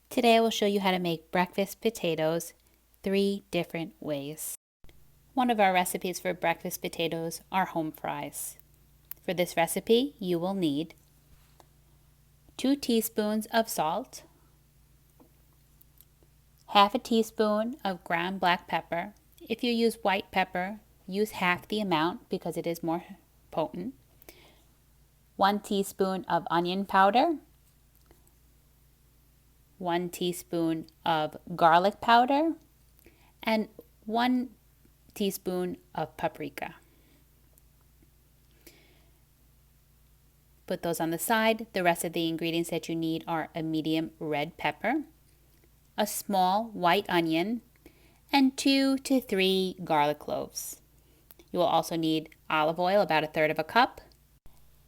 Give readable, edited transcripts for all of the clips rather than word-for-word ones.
Today I will show you how to make breakfast potatoes 3 different ways. One of our recipes for breakfast potatoes are home fries. For this recipe, you will need 2 teaspoons of salt, half a teaspoon of ground black pepper. If you use white pepper, use half the amount because it is more potent. 1 teaspoon of onion powder, 1 teaspoon of garlic powder, and 1 teaspoon of paprika. Put those on the side. The rest of the ingredients that you need are a medium red pepper, a small white onion, and 2 to 3 garlic cloves. You will also need olive oil, about 1/3 cup,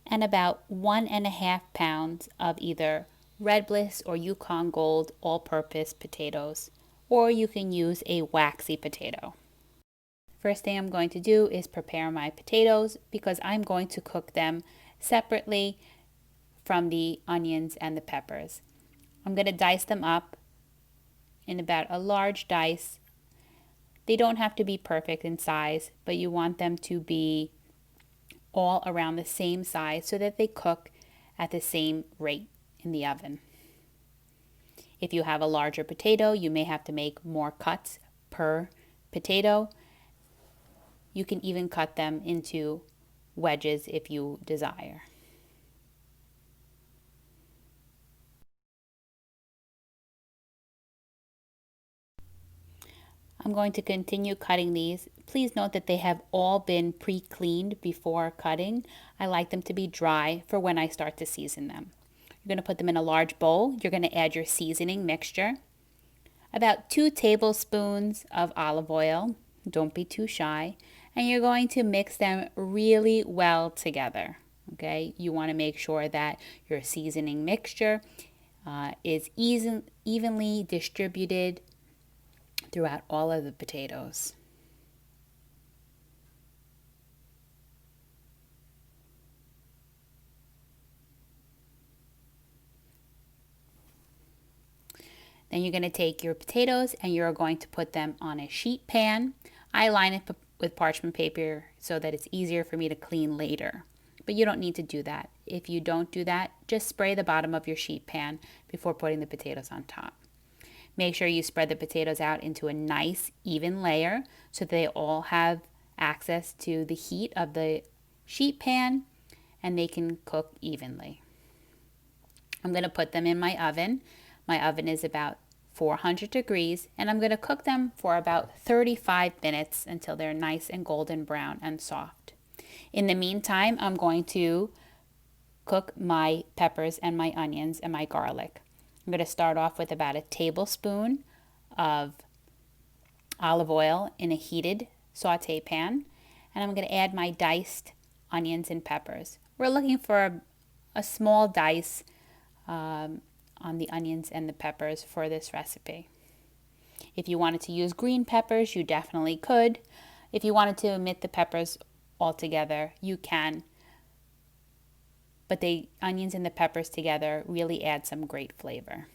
and about 1½ pounds of either Red Bliss or Yukon Gold all-purpose potatoes, or you can use a waxy potato. First thing I'm going to do is prepare my potatoes because I'm going to cook them separately from the onions and the peppers. I'm going to dice them up in about a large dice. They don't have to be perfect in size, but you want them to be all around the same size so that they cook at the same rate in the oven. If you have a larger potato, you may have to make more cuts per potato. You can even cut them into wedges if you desire. I'm going to continue cutting these. Please note that they have all been pre-cleaned before cutting. I like them to be dry for when I start to season them. You're going to put them in a large bowl. You're going to add your seasoning mixture. About 2 tablespoons of olive oil. Don't be too shy. And you're going to mix them really well together. Okay, you want to make sure that your seasoning mixture is evenly distributed throughout all of the potatoes. Then you're going to take your potatoes and you're going to put them on a sheet pan. I line it with parchment paper so that it's easier for me to clean later. But you don't need to do that. If you don't do that, just spray the bottom of your sheet pan before putting the potatoes on top. Make sure you spread the potatoes out into a nice even layer so they all have access to the heat of the sheet pan and they can cook evenly. I'm going to put them in my oven. My oven is about 400 degrees and I'm going to cook them for about 35 minutes until they're nice and golden brown and soft. In the meantime, I'm going to cook my peppers and my onions and my garlic. I'm going to start off with about a tablespoon of olive oil in a heated saute pan, and I'm going to add my diced onions and peppers. We're looking for a small dice on the onions and the peppers for this recipe. If you wanted to use green peppers, you definitely could. If you wanted to omit the peppers altogether, you can. But the onions and the peppers together really add some great flavor.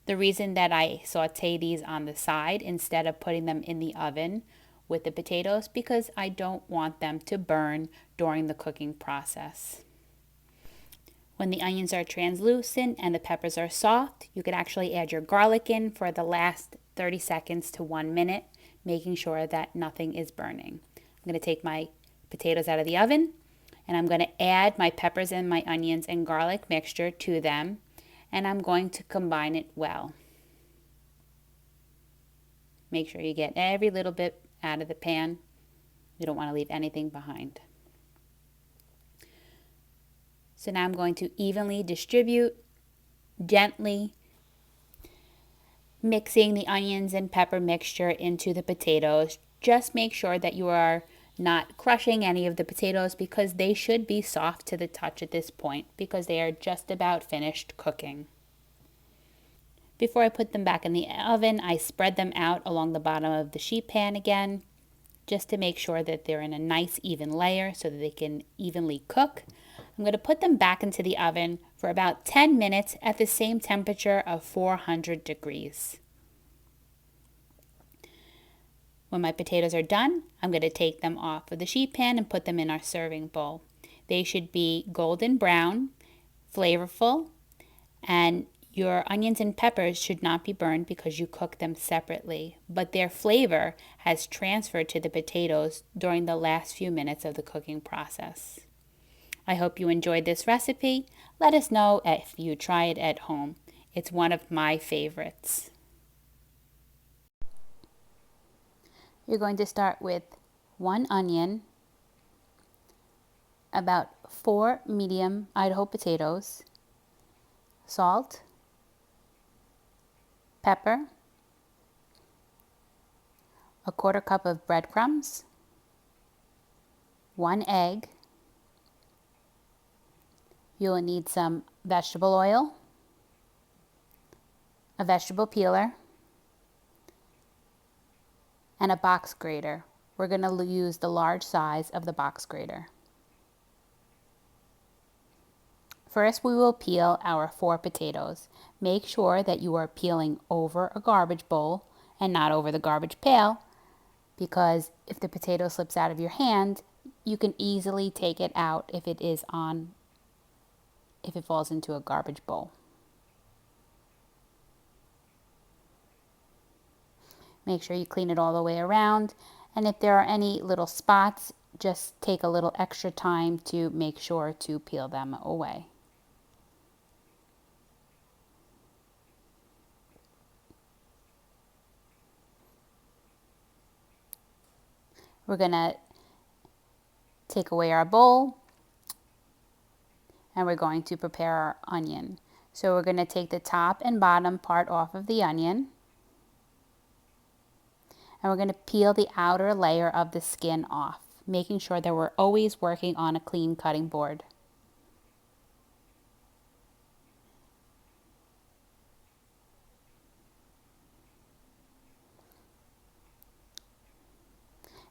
The reason that I saute these on the side instead of putting them in the oven with the potatoes because I don't want them to burn during the cooking process. When the onions are translucent and the peppers are soft, you could actually add your garlic in for the last 30 seconds to 1 minute, making sure that nothing is burning. I'm going to take my potatoes out of the oven and I'm going to add my peppers and my onions and garlic mixture to them and I'm going to combine it well. Make sure you get every little bit out of the pan. You don't want to leave anything behind. So now I'm going to evenly distribute, gently mixing the onions and pepper mixture into the potatoes. Just make sure that you are not crushing any of the potatoes because they should be soft to the touch at this point because they are just about finished cooking. Before I put them back in the oven, I spread them out along the bottom of the sheet pan again just to make sure that they're in a nice even layer so that they can evenly cook. I'm going to put them back into the oven for about 10 minutes at the same temperature of 400 degrees. When my potatoes are done, I'm going to take them off of the sheet pan and put them in our serving bowl. They should be golden brown, flavorful, and your onions and peppers should not be burned because you cook them separately, but their flavor has transferred to the potatoes during the last few minutes of the cooking process. I hope you enjoyed this recipe. Let us know if you try it at home. It's one of my favorites. You're going to start with 1 onion, about 4 medium Idaho potatoes, salt, pepper, a 1/4 cup of breadcrumbs, 1 egg. You'll need some vegetable oil, a vegetable peeler, and a box grater. We're going to use the large size of the box grater. First, we will peel our 4 potatoes. Make sure that you are peeling over a garbage bowl and not over the garbage pail, because if the potato slips out of your hand, you can easily take it out if it falls into a garbage bowl. Make sure you clean it all the way around, and if there are any little spots, just take a little extra time to make sure to peel them away. We're going to take away our bowl, and we're going to prepare our onion. So we're going to take the top and bottom part off of the onion, and we're going to peel the outer layer of the skin off, making sure that we're always working on a clean cutting board.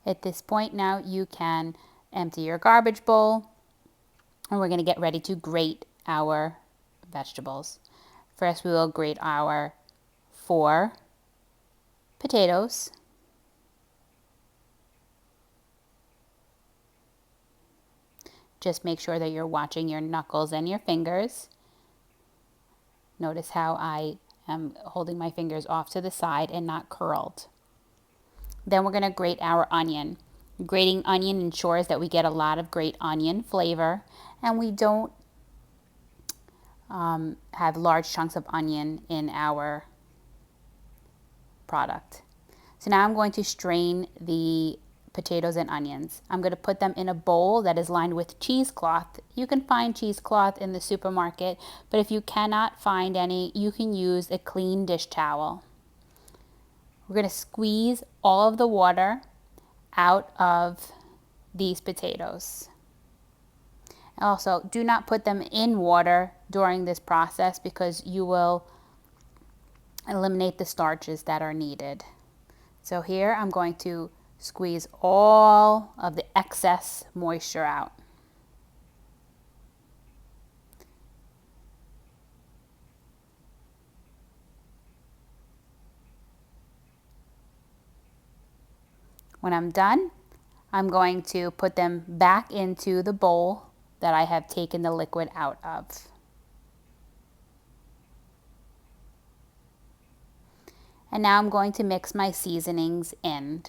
At this point now you can empty your garbage bowl, and we're going to get ready to grate our vegetables. First we will grate our 4 potatoes. Just make sure that you're watching your knuckles and your fingers. Notice how I am holding my fingers off to the side and not curled. Then we're going to grate our onion. Grating onion ensures that we get a lot of great onion flavor, and we don't have large chunks of onion in our product. So now I'm going to strain the potatoes and onions. I'm going to put them in a bowl that is lined with cheesecloth. You can find cheesecloth in the supermarket, but if you cannot find any, you can use a clean dish towel. We're going to squeeze all of the water out of these potatoes. Also, do not put them in water during this process because you will eliminate the starches that are needed. So here I'm going to squeeze all of the excess moisture out. When I'm done, I'm going to put them back into the bowl that I have taken the liquid out of. And now I'm going to mix my seasonings in.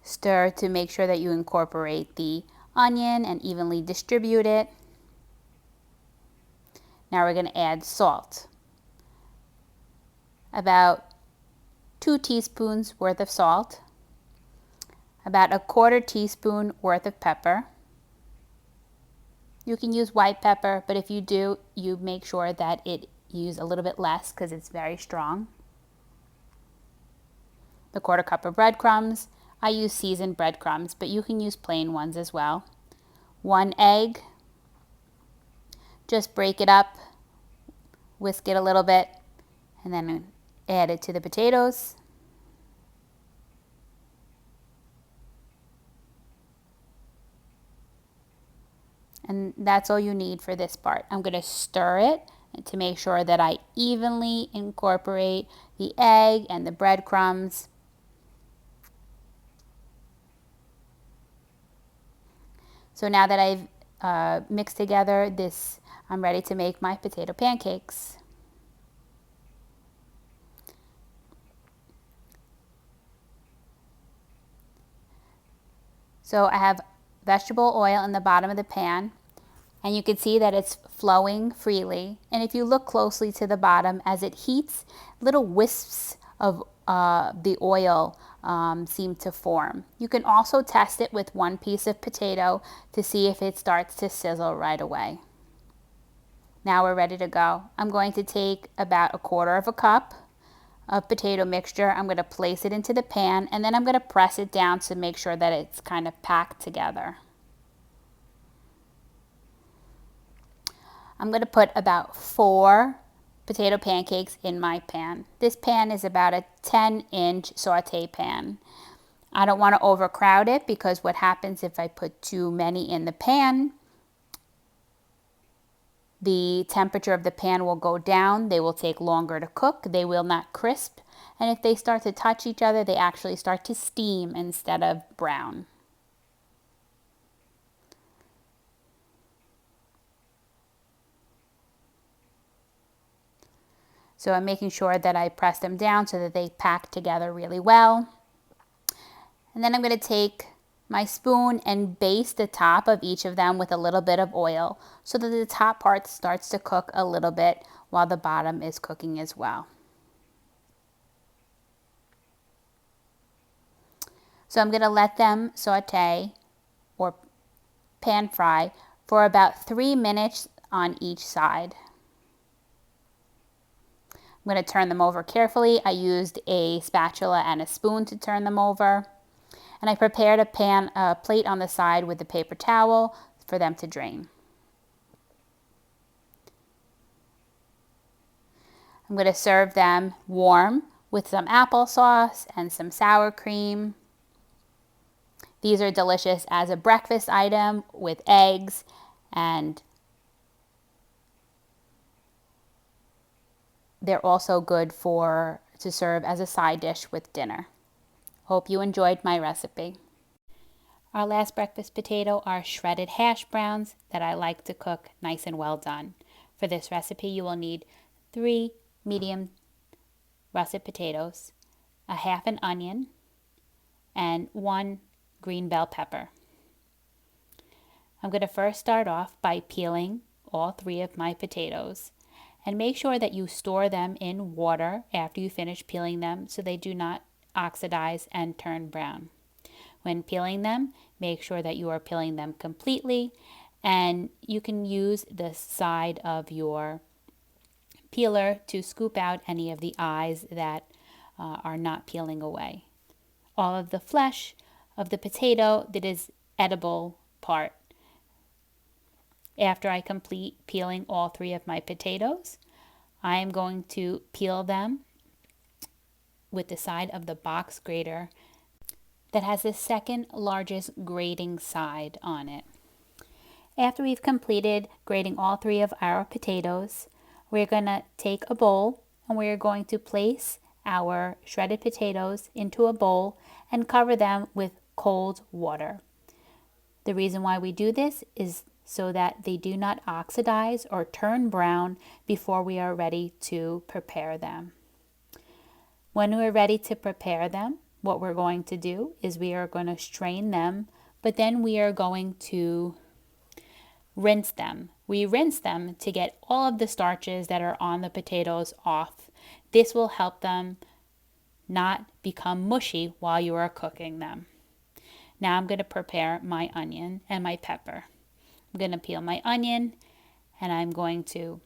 Stir to make sure that you incorporate the onion and evenly distribute it. Now we're going to add salt. About 2 teaspoons worth of salt. About a 1/4 teaspoon worth of pepper. You can use white pepper, but if you do, you make sure that it use a little bit less because it's very strong. The 1/4 cup of breadcrumbs. I use seasoned breadcrumbs, but you can use plain ones as well. 1 egg. Just break it up, whisk it a little bit, and then add it to the potatoes. And that's all you need for this part. I'm going to stir it to make sure that I evenly incorporate the egg and the breadcrumbs. So now that I've mixed together this, I'm ready to make my potato pancakes. So I have vegetable oil in the bottom of the pan, and you can see that it's flowing freely. And if you look closely to the bottom, as it heats, little wisps of the oil seem to form. You can also test it with one piece of potato to see if it starts to sizzle right away. Now we're ready to go. I'm going to take about 1/4 cup of potato mixture. I'm going to place it into the pan, and then I'm going to press it down to make sure that it's kind of packed together. I'm going to put about 4 potato pancakes in my pan. This pan is about a 10-inch saute pan. I don't want to overcrowd it, because what happens if I put too many in the pan, the temperature of the pan will go down, they will take longer to cook, they will not crisp, and if they start to touch each other, they actually start to steam instead of brown. So I'm making sure that I press them down so that they pack together really well. And then I'm going to take my spoon and baste the top of each of them with a little bit of oil so that the top part starts to cook a little bit while the bottom is cooking as well. So I'm going to let them saute or pan fry for about 3 minutes on each side. I'm going to turn them over carefully. I used a spatula and a spoon to turn them over. And I prepared a plate on the side with a paper towel for them to drain. I'm going to serve them warm with some applesauce and some sour cream. These are delicious as a breakfast item with eggs, and they're also good to serve as a side dish with dinner. Hope you enjoyed my recipe. Our last breakfast potato are shredded hash browns that I like to cook nice and well done. For this recipe, you will need 3 medium russet potatoes, a half an onion, and 1 green bell pepper. I'm going to first start off by peeling all 3 of my potatoes, and make sure that you store them in water after you finish peeling them so they do not oxidize and turn brown. When peeling them, make sure that you are peeling them completely, and you can use the side of your peeler to scoop out any of the eyes that are not peeling away. All of the flesh of the potato that is edible part. After I complete peeling all 3 of my potatoes, I am going to peel them with the side of the box grater that has the second largest grating side on it. After we've completed grating all 3 of our potatoes, we're going to take a bowl and we're going to place our shredded potatoes into a bowl and cover them with cold water. The reason why we do this is so that they do not oxidize or turn brown before we are ready to prepare them. When we're ready to prepare them, what we're going to do is we are going to strain them, but then we are going to rinse them. We rinse them to get all of the starches that are on the potatoes off. This will help them not become mushy while you are cooking them. Now I'm going to prepare my onion and my pepper. I'm going to peel my onion, and I'm going to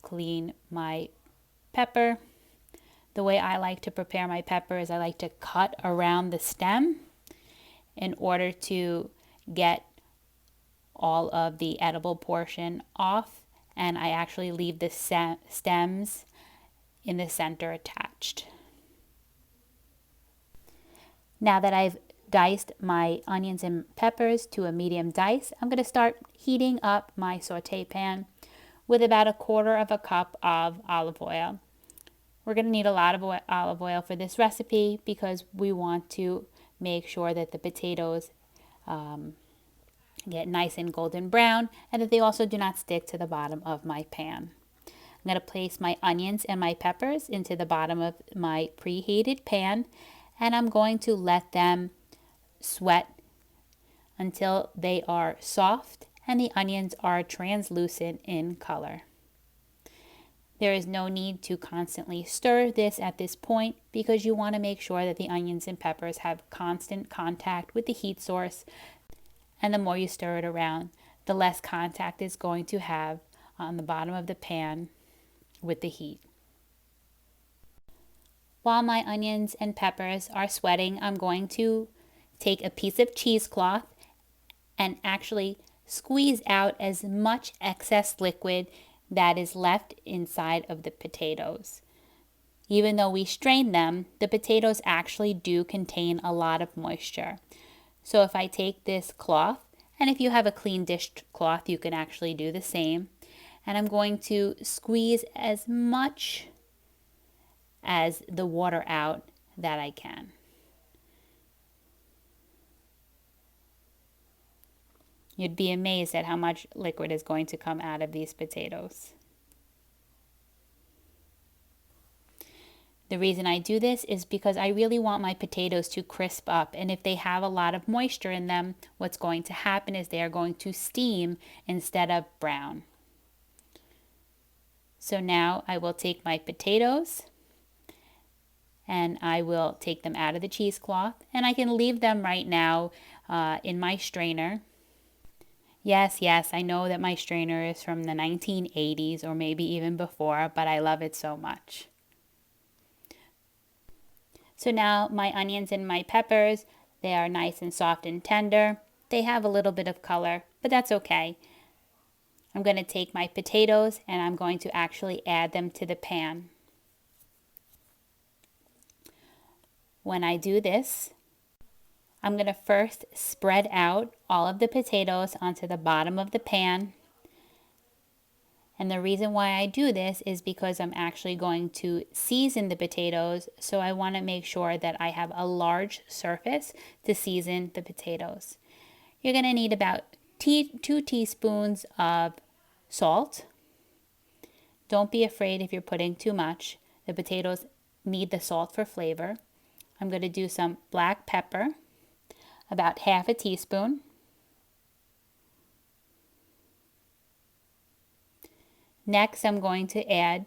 clean my pepper. The way I like to prepare my pepper is I like to cut around the stem in order to get all of the edible portion off, and I actually leave the stems in the center attached. Now that I've diced my onions and peppers to a medium dice, I'm going to start heating up my saute pan with about 1/4 cup of olive oil. We're going to need a lot of olive oil for this recipe because we want to make sure that the potatoes get nice and golden brown and that they also do not stick to the bottom of my pan. I'm going to place my onions and my peppers into the bottom of my preheated pan, and I'm going to let them sweat until they are soft and the onions are translucent in color. There is no need to constantly stir this at this point because you want to make sure that the onions and peppers have constant contact with the heat source, and the more you stir it around, the less contact it's going to have on the bottom of the pan with the heat. While my onions and peppers are sweating, I'm going to take a piece of cheesecloth and actually squeeze out as much excess liquid that is left inside of the potatoes. Even though we strain them, the potatoes actually do contain a lot of moisture. So if I take this cloth, and if you have a clean dish cloth, you can actually do the same, and I'm going to squeeze as much as the water out that I can. You'd be amazed at how much liquid is going to come out of these potatoes. The reason I do this is because I really want my potatoes to crisp up, and if they have a lot of moisture in them, what's going to happen is they are going to steam instead of brown. So now I will take my potatoes and I will take them out of the cheesecloth, and I can leave them right now in my strainer. Yes, I know that my strainer is from the 1980s or maybe even before, but I love it so much. So now my onions and my peppers, they are nice and soft and tender. They have a little bit of color, but that's okay. I'm going to take my potatoes and I'm going to actually add them to the pan. When I do this, I'm going to first spread out all of the potatoes onto the bottom of the pan. And the reason why I do this is because I'm actually going to season the potatoes, so I want to make sure that I have a large surface to season the potatoes. You're going to need about 2 teaspoons of salt. Don't be afraid if you're putting too much. The potatoes need the salt for flavor. I'm going to do some black pepper, about 1/2 teaspoon. Next, I'm going to add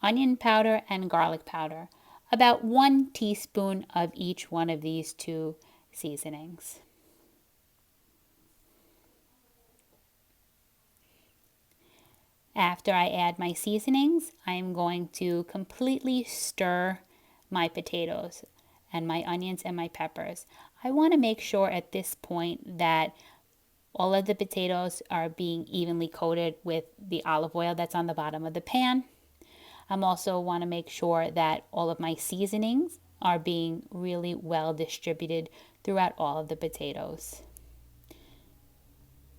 onion powder and garlic powder, about 1 teaspoon of each one of these two seasonings. After I add my seasonings, I am going to completely stir my potatoes and my onions and my peppers. I want to make sure at this point that all of the potatoes are being evenly coated with the olive oil that's on the bottom of the pan. I also want to make sure that all of my seasonings are being really well distributed throughout all of the potatoes.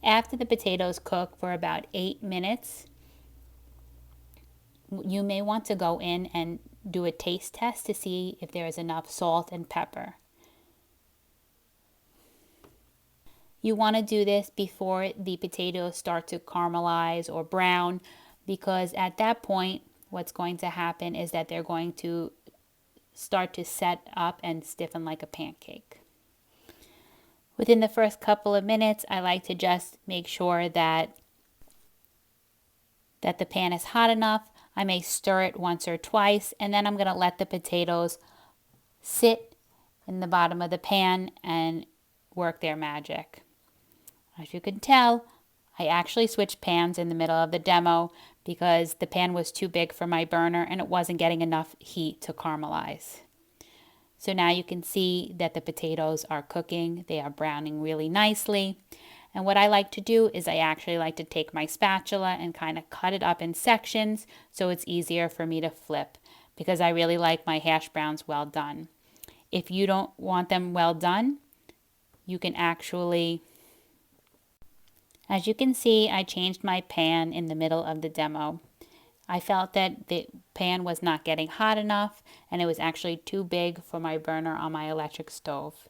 After the potatoes cook for about 8 minutes, you may want to go in and do a taste test to see if there is enough salt and pepper. You want to do this before the potatoes start to caramelize or brown, because at that point what's going to happen is that they're going to start to set up and stiffen like a pancake. Within the first couple of minutes, I like to just make sure that the pan is hot enough. I may stir it once or twice, and then I'm going to let the potatoes sit in the bottom of the pan and work their magic. As you can tell, I actually switched pans in the middle of the demo because the pan was too big for my burner and it wasn't getting enough heat to caramelize. So now you can see that the potatoes are cooking. They are browning really nicely. And what I like to do is I actually like to take my spatula and kind of cut it up in sections so it's easier for me to flip, because I really like my hash browns well done. If you don't want them well done, you can actually, as you can see, I changed my pan in the middle of the demo. I felt that the pan was not getting hot enough and it was actually too big for my burner on my electric stove.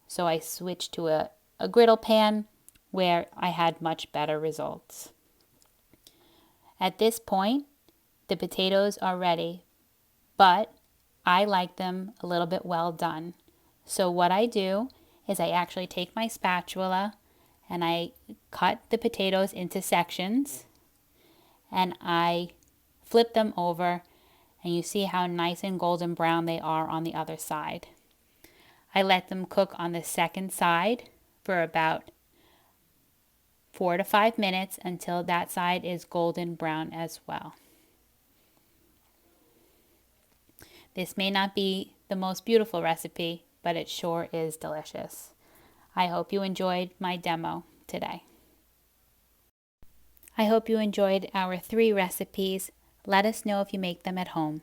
So I switched to a griddle pan where I had much better results. At this point, the potatoes are ready, but I like them a little bit well done. So what I do is I actually take my spatula and I cut the potatoes into sections and I flip them over, and you see how nice and golden brown they are on the other side. I let them cook on the second side for about 4 to 5 minutes until that side is golden brown as well. This may not be the most beautiful recipe, but it sure is delicious. I hope you enjoyed my demo today. I hope you enjoyed our 3 recipes. Let us know if you make them at home.